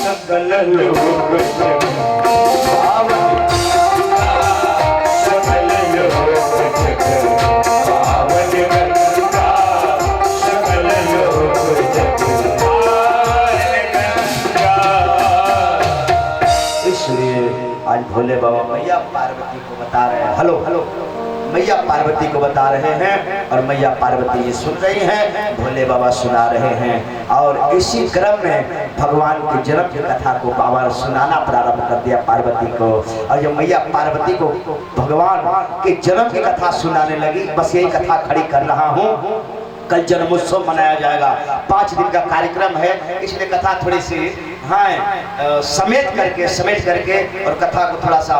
सकल लोग जग पावन सकल लोग जग पावन गंगा सकल लोग जग पावन गंगा। इसलिए आज भोले बाबा मैया पार्वती को बता रहे हैं, हेलो हेलो, मैया पार्वती को बता रहे हैं और मैया पार्वती ये सुन रही हैं, भोले बाबा सुना रहे हैं। और इसी क्रम में भगवान के जन्म की कथा को बाबा ने सुनाना प्रारंभ कर दिया पार्वती को। और जब मैया पार्वती को भगवान के जन्म की कथा सुनाने लगी, बस यही कथा खड़ी कर रहा हूँ। कल जन्मोत्सव मनाया जाएगा, 5 दिन का कार्यक्रम है, इसलिए कथा थोड़ी सी समेट करके और कथा को थोड़ा सा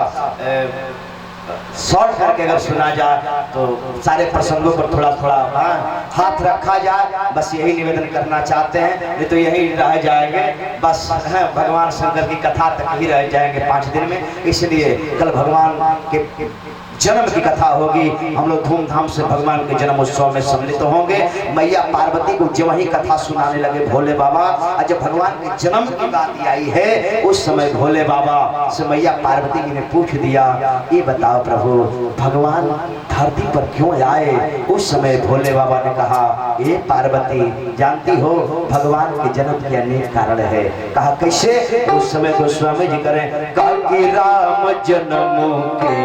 शॉर्ट करके अगर सुना जाए तो सारे प्रसंगों पर थोड़ा थोड़ा हाथ रखा जाए, बस यही निवेदन करना चाहते हैं। नहीं तो यही रह जाएंगे, बस भगवान शंकर की कथा तक ही रह जाएंगे 5 दिन में। इसलिए कल भगवान के जन्म की कथा होगी, हम लोग धूमधाम से भगवान के जन्मोत्सव में सम्मिलित होंगे। मैया पार्वती को जब वही कथा सुनाने लगे भोले बाबा, और जब भगवान के जन्म की बात आई है, उस समय भोले बाबा से मैया पार्वती जी ने पूछ दिया, ये बताओ प्रभु भगवान धरती पर क्यों आए? उस समय भोले बाबा ने कहा, ये पार्वती जानती हो भगवान के जन्म के अनेक कारण है। कहा कैसे? उस समय गोस्वामी जी करें, कहा कि राम जन्म के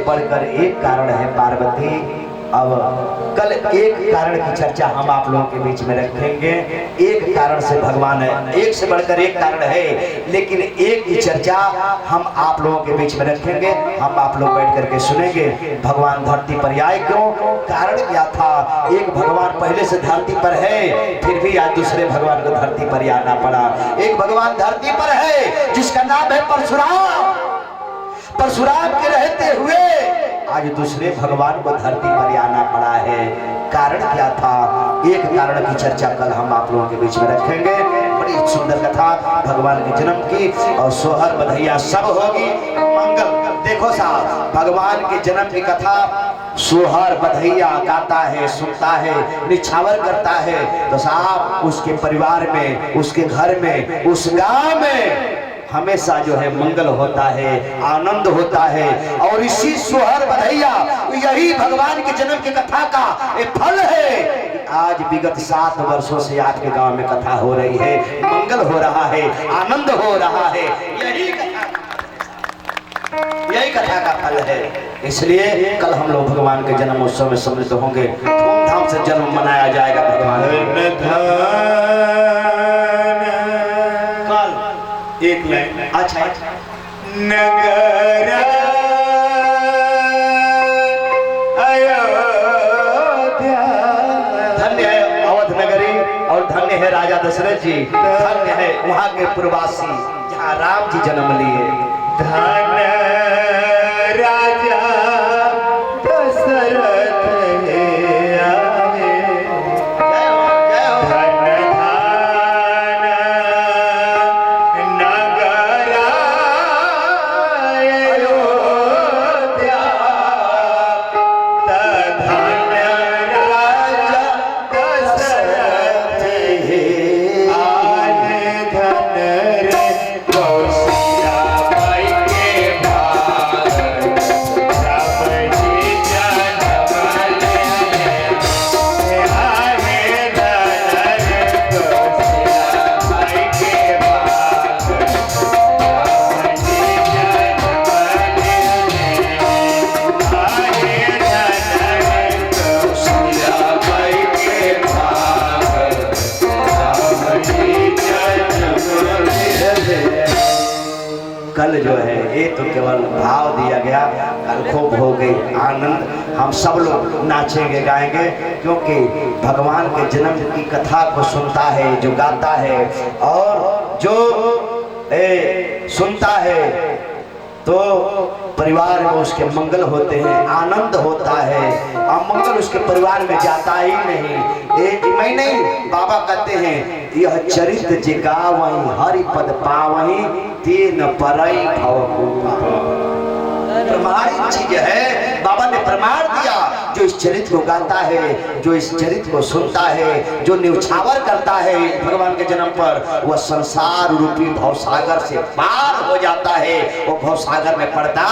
बढ़कर एक कारण है पार्वती। अब कल एक कारण की चर्चा हम आप लोगों के बीच में रखेंगे। एक कारण से भगवान है, एक से बढ़कर एक कारण है, लेकिन एक की चर्चा हम आप लोगों के बीच में रखेंगे। हम आप लोग बैठ करके सुनेंगे भगवान धरती पर आए क्यों, कारण क्या था। एक भगवान पहले से धरती पर है, फिर भी आज दूसरे भगवान को धरती पर आना पड़ा। एक भगवान धरती पर है जिसका नाम है परशुराम, परशुराम के रहते हुए आज दूसरे भगवान को धरती पर आना पड़ा है। कारण क्या था? एक कारण की चर्चा कल हम आप लोगों के बीच में रखेंगे। बड़ी सुंदर कथा भगवान के जन्म की, और सोहर बधैया सब होगी मंगल। देखो साहब, भगवान के जन्म की कथा सोहर बधैया गाता है, सुनता है, निछावर करता है, तो साहब उसके परिवार में, उसके घर में, उस गांव में हमेशा जो है मंगल होता है, आनंद होता है। और इसी सोहर बधैया यही भगवान के जन्म की कथा का एक फल है। आज विगत 7 वर्षों से आपके गांव में कथा हो रही है, मंगल हो रहा है, आनंद हो रहा है, यही कथा का फल है। इसलिए कल हम लोग भगवान के जन्मोत्सव में सम्मिलित होंगे, धूमधाम से जन्म मनाया जाएगा भगवान। एक लाइन अच्छा, नगर अयोध्या, धन्य है अवध नगरी और धन्य है राजा दशरथ जी, धन्य है वहां के पूर्ववासी जहाँ राम जी जन्म लिए। धन्य राजा दशरथ कल जो है ये तो केवल भाव दिया गया, कल खूब हो गई आनंद। हम सब लोग नाचेंगे गाएंगे, क्योंकि भगवान के जन्म की कथा को सुनता है जो गाता है, और जो सुनता है तो परिवार में उसके मंगल होते हैं, आनंद होता है। अमंगल उसके परिवार में जाता ही नहीं। मैं नहीं, बाबा कहते हैं यह चरित्र जिगावहि हरि पद पावहि तीन परई भव। प्रमाणित चीज है, बाबा ने प्रमाण दिया। जो इस चरित्र को गाता है, जो इस चरित्र को सुनता है, जो न्यौछावर करता है भगवान के जन्म पर, वह संसार रूपी भवसागर से पार हो जाता है, वो भवसागर में पड़ता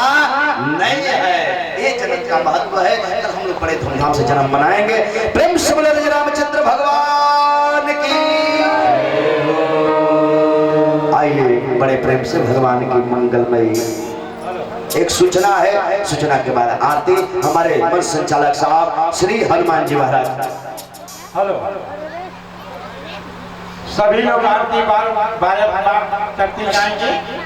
नहीं है। ये जन्म का महत्व है। कल हम लोग बड़े धूमधाम से जन्म मनाएंगे। प्रेम से बोले रामचंद्र भगवान की। आइए बड़े प्रेम से भगवान की मंगलमयी एक सूचना है। सूचना के बाद आरती हमारे मंच संचालक साहब श्री हनुमान जी महाराज। हेलो, सभी लोग आरती बार करते जाएंगे।